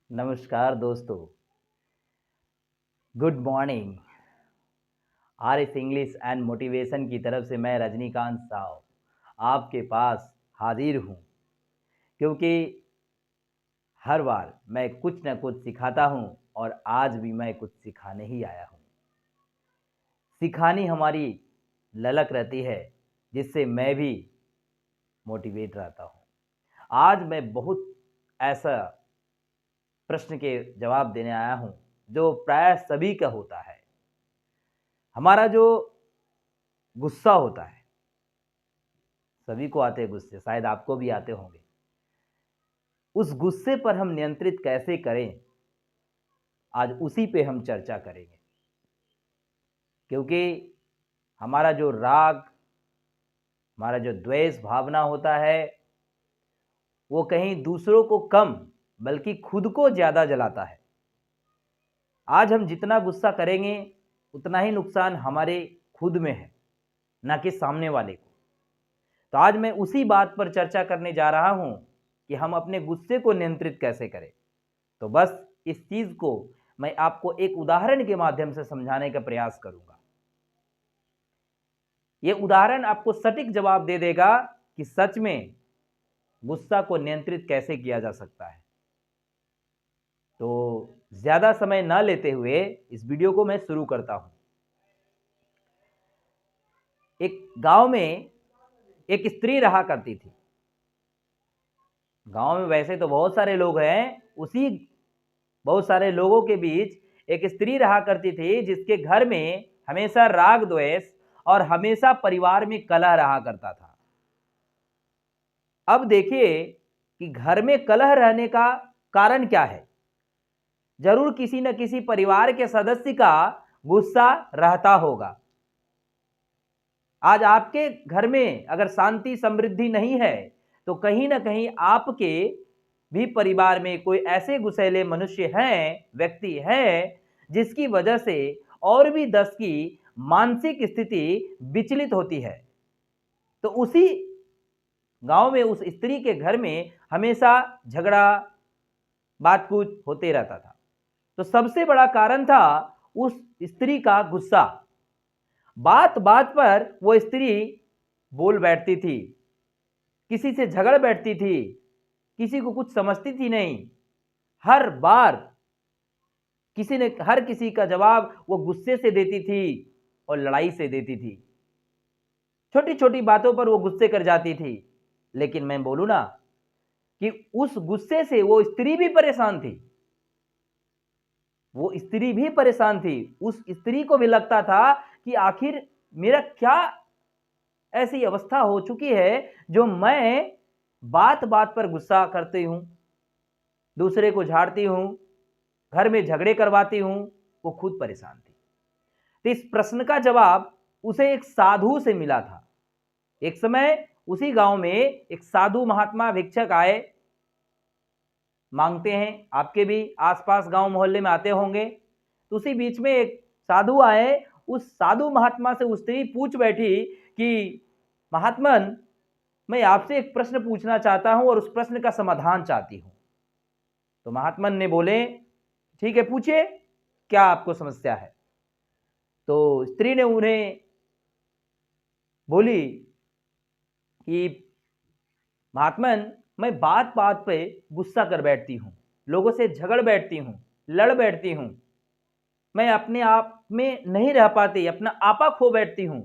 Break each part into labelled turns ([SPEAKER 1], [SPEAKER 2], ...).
[SPEAKER 1] नमस्कार दोस्तों। Good morning. R S English and motivation की तरफ से मैं रजनीकांत साव आपके पास हाजिर हूँ, क्योंकि हर बार मैं कुछ न कुछ सिखाता हूँ और आज भी मैं कुछ सिखाने ही आया हूँ। सिखानी हमारी ललक रहती है, जिससे मैं भी मोटिवेट रहता हूँ। आज मैं बहुत ऐसा प्रश्न के जवाब देने आया हूँ जो प्राय सभी का होता है। हमारा जो गुस्सा होता है, सभी को आते हैं गुस्से, शायद आपको भी आते होंगे। उस गुस्से पर हम नियंत्रित कैसे करें, आज उसी पे हम चर्चा करेंगे। क्योंकि हमारा जो राग, हमारा जो द्वेष भावना होता है, वो कहीं दूसरों को कम बल्कि खुद को ज़्यादा जलाता है। आज हम जितना गुस्सा करेंगे उतना ही नुकसान हमारे खुद में है, ना कि सामने वाले को। तो आज मैं उसी बात पर चर्चा करने जा रहा हूं कि हम अपने गुस्से को नियंत्रित कैसे करें। तो बस इस चीज को मैं आपको एक उदाहरण के माध्यम से समझाने का प्रयास करूंगा। यह उदाहरण आपको सटीक जवाब दे देगा कि सच में गुस्सा को नियंत्रित कैसे किया जा सकता है। तो ज्यादा समय न लेते हुए इस वीडियो को मैं शुरू करता हूं। एक गांव में एक स्त्री रहा करती थी। गांव में वैसे तो बहुत सारे लोग हैं, उसी बहुत सारे लोगों के बीच एक स्त्री रहा करती थी जिसके घर में हमेशा राग द्वेष और हमेशा परिवार में कलह रहा करता था। अब देखिए कि घर में कलह रहने का कारण क्या है। जरूर किसी न किसी परिवार के सदस्य का गुस्सा रहता होगा। आज आपके घर में अगर शांति समृद्धि नहीं है तो कहीं ना कहीं आपके भी परिवार में कोई ऐसे गुस्सैले मनुष्य हैं, व्यक्ति हैं, जिसकी वजह से और भी 10 की मानसिक स्थिति विचलित होती है। तो उसी गांव में उस स्त्री के घर में हमेशा झगड़ा बात कुछ होते रहता था। तो सबसे बड़ा कारण था उस स्त्री का गुस्सा। बात बात पर वो स्त्री बोल बैठती थी, किसी से झगड़ बैठती थी, किसी को कुछ समझती थी नहीं। हर बार हर किसी का जवाब वो गुस्से से देती थी और लड़ाई से देती थी। छोटी छोटी बातों पर वो गुस्से कर जाती थी। लेकिन मैं बोलूं ना कि उस गुस्से से वो स्त्री भी परेशान थी। वो स्त्री भी परेशान थी। उस स्त्री को भी लगता था कि आखिर मेरा क्या ऐसी अवस्था हो चुकी है जो मैं बात बात पर गुस्सा करती हूं, दूसरे को झाड़ती हूं, घर में झगड़े करवाती हूं। वो खुद परेशान थी। तो इस प्रश्न का जवाब उसे एक साधु से मिला था। एक समय उसी गांव में एक साधु महात्मा भिक्षक आए, मांगते हैं। आपके भी आसपास गांव मोहल्ले में आते होंगे। तो उसी बीच में एक साधु आए। उस साधु महात्मा से उस स्त्री पूछ बैठी कि महात्मन, मैं आपसे एक प्रश्न पूछना चाहता हूं और उस प्रश्न का समाधान चाहती हूं। तो महात्मन ने बोले, ठीक है, पूछिए, क्या आपको समस्या है। तो स्त्री ने उन्हें बोली कि महात्मन, मैं बात बात पे गुस्सा कर बैठती हूं, लोगों से झगड़ बैठती हूं, लड़ बैठती हूं। मैं अपने आप में नहीं रह पाती, अपना आपा खो बैठती हूं।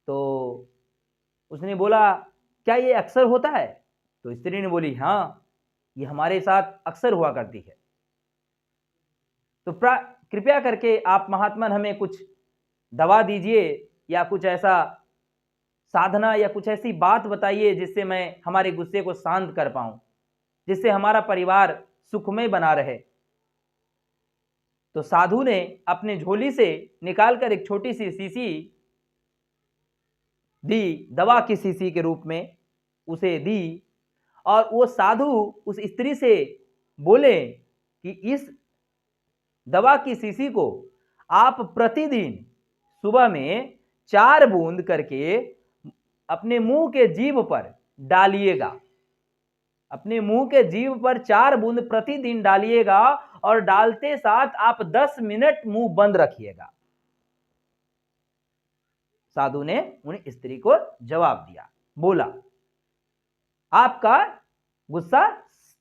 [SPEAKER 1] तो उसने बोला, क्या ये अक्सर होता है। तो स्त्री ने बोली, हाँ, ये हमारे साथ अक्सर हुआ करती है। तो कृपया करके आप महात्मन हमें कुछ दवा दीजिए या कुछ ऐसा साधना या कुछ ऐसी बात बताइए जिससे मैं हमारे गुस्से को शांत कर पाऊं, जिससे हमारा परिवार सुखमय बना रहे। तो साधु ने अपने झोली से निकालकर एक छोटी सी शीशी दी, दवा की शीशी के रूप में उसे दी। और वो साधु उस स्त्री से बोले कि इस दवा की शीशी को आप प्रतिदिन सुबह में 4 बूंद करके अपने मुंह के जीभ पर डालिएगा। अपने मुंह के जीभ पर 4 बूंद प्रतिदिन डालिएगा और डालते साथ आप 10 मिनट मुंह बंद रखिएगा। साधु ने उन स्त्री को जवाब दिया, बोला आपका गुस्सा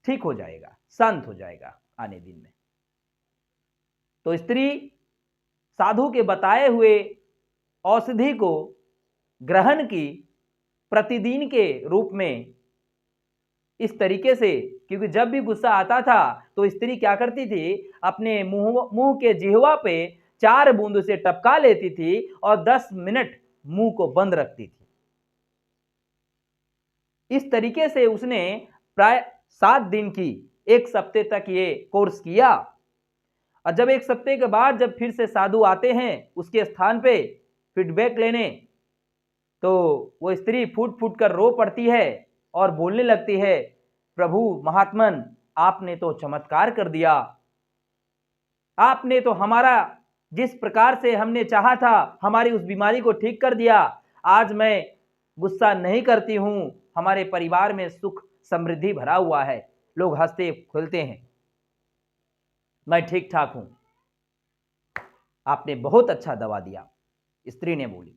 [SPEAKER 1] ठीक हो जाएगा, शांत हो जाएगा आने दिन में। तो स्त्री साधु के बताए हुए औषधि को ग्रहण की प्रतिदिन के रूप में इस तरीके से, क्योंकि जब भी गुस्सा आता था तो स्त्री क्या करती थी, अपने मुंह के जिह्वा पे 4 बूंद से टपका लेती थी और 10 मिनट मुंह को बंद रखती थी। इस तरीके से उसने प्राय 7 दिन की, 1 सप्ते तक ये कोर्स किया। और जब 1 सप्ते के बाद जब फिर से साधु आते हैं उसके स्थान पे फीडबैक लेने, तो वो स्त्री फूट फूट कर रो पड़ती है और बोलने लगती है, प्रभु महात्मन आपने तो चमत्कार कर दिया, आपने तो हमारा जिस प्रकार से हमने चाहा था हमारी उस बीमारी को ठीक कर दिया। आज मैं गुस्सा नहीं करती हूं, हमारे परिवार में सुख समृद्धि भरा हुआ है, लोग हंसते खेलते हैं, मैं ठीक ठाक हूं, आपने बहुत अच्छा दवा दिया, स्त्री ने बोली।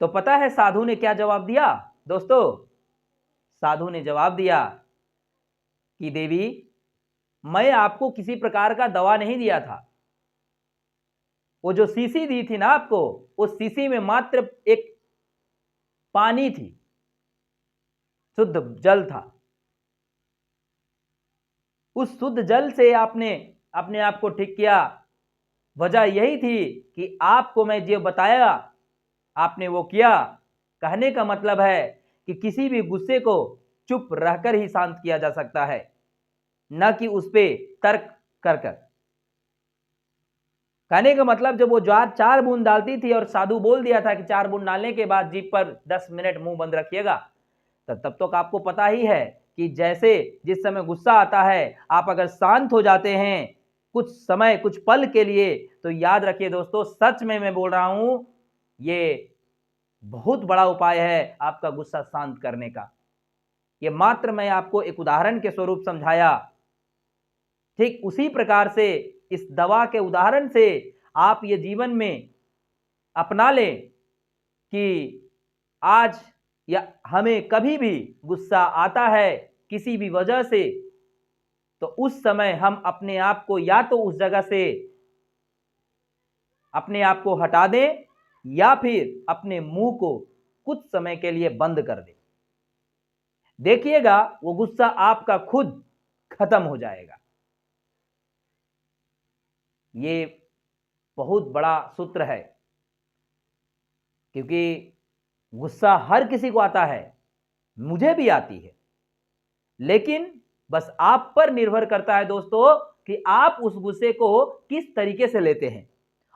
[SPEAKER 1] तो पता है साधु ने क्या जवाब दिया दोस्तों? साधु ने जवाब दिया कि देवी, मैं आपको किसी प्रकार का दवा नहीं दिया था, वो जो शीशी दी थी ना आपको, उस शीशी में मात्र एक पानी थी, शुद्ध जल था। उस शुद्ध जल से आपने अपने आप को ठीक किया। वजह यही थी कि आपको मैं जो बताया आपने वो किया। कहने का मतलब है कि किसी भी गुस्से को चुप रहकर ही शांत किया जा सकता है, न कि उस पे तर्क कर कर। कहने का मतलब जब वो 4 बूंद डालती थी और साधु बोल दिया था कि 4 बूंद डालने के बाद जीभ पर 10 मिनट मुंह बंद रखिएगा, तब तो आपको पता ही है कि जैसे जिस समय गुस्सा आता है आप अगर शांत हो जाते हैं कुछ समय, कुछ पल के लिए, तो याद रखिए दोस्तों, सच में मैं बोल रहा हूं, ये बहुत बड़ा उपाय है आपका गुस्सा शांत करने का। ये मात्र मैं आपको एक उदाहरण के स्वरूप समझाया। ठीक उसी प्रकार से इस दवा के उदाहरण से आप ये जीवन में अपना लें कि आज या हमें कभी भी गुस्सा आता है किसी भी वजह से, तो उस समय हम अपने आप को या तो उस जगह से अपने आप को हटा दें या फिर अपने मुंह को कुछ समय के लिए बंद कर दें। देखिएगा वो गुस्सा आपका खुद खत्म हो जाएगा। ये बहुत बड़ा सूत्र है, क्योंकि गुस्सा हर किसी को आता है, मुझे भी आती है, लेकिन बस आप पर निर्भर करता है दोस्तों कि आप उस गुस्से को किस तरीके से लेते हैं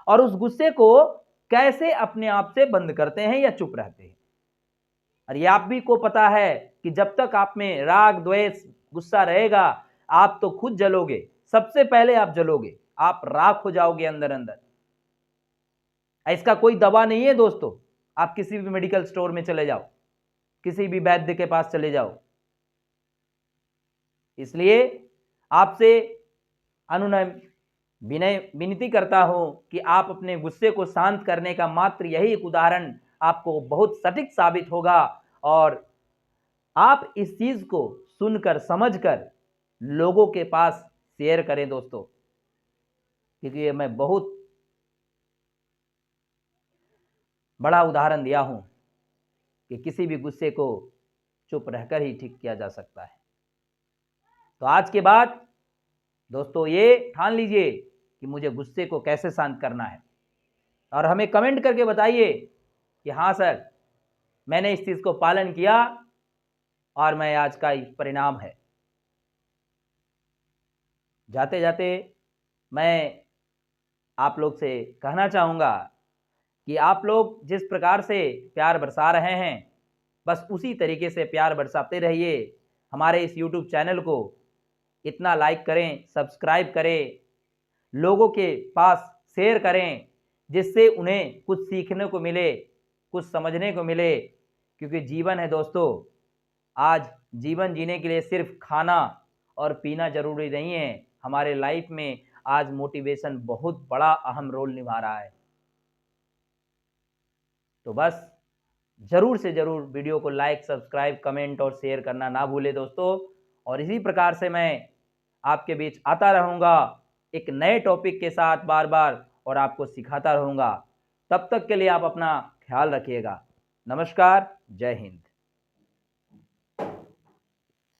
[SPEAKER 1] और उस गुस्से को कैसे अपने आप से बंद करते हैं या चुप रहते हैं। और ये आप भी को पता है कि जब तक आप में राग, द्वेष, गुस्सा रहेगा, आप तो खुद जलोगे, सबसे पहले आप जलोगे, आप राख हो जाओगे अंदर अंदर। इसका कोई दवा नहीं है दोस्तों। आप किसी भी मेडिकल स्टोर में चले जाओ, किसी भी वैद्य के पास चले जाओ। इसलिए आपसे अनुनय विनय विनती करता हूं कि आप अपने गुस्से को शांत करने का मात्र यही एक उदाहरण आपको बहुत सटीक साबित होगा और आप इस चीज को सुनकर समझकर लोगों के पास शेयर करें दोस्तों, क्योंकि ये मैं बहुत बड़ा उदाहरण दिया हूं कि किसी भी गुस्से को चुप रहकर ही ठीक किया जा सकता है। तो आज के बाद दोस्तों ये ठान लीजिए कि मुझे गुस्से को कैसे शांत करना है और हमें कमेंट करके बताइए कि हाँ सर, मैंने इस चीज को पालन किया और मैं आज का परिणाम है। जाते जाते मैं आप लोग से कहना चाहूँगा कि आप लोग जिस प्रकार से प्यार बरसा रहे हैं, बस उसी तरीके से प्यार बरसाते रहिए। हमारे इस YouTube चैनल को इतना लाइक करें, सब्सक्राइब करें, लोगों के पास शेयर करें, जिससे उन्हें कुछ सीखने को मिले, कुछ समझने को मिले, क्योंकि जीवन है दोस्तों, आज जीवन जीने के लिए सिर्फ खाना और पीना ज़रूरी नहीं है, हमारे लाइफ में आज मोटिवेशन बहुत बड़ा अहम रोल निभा रहा है। तो बस ज़रूर से ज़रूर वीडियो को लाइक, सब्सक्राइब, कमेंट और शेयर करना ना भूलें दोस्तों। और इसी प्रकार से मैं आपके बीच आता रहूँगा एक नए टॉपिक के साथ बार-बार और आपको सिखाता रहूँगा। तब तक के लिए आप अपना ख़्याल रखिएगा। नमस्कार, जय हिंद।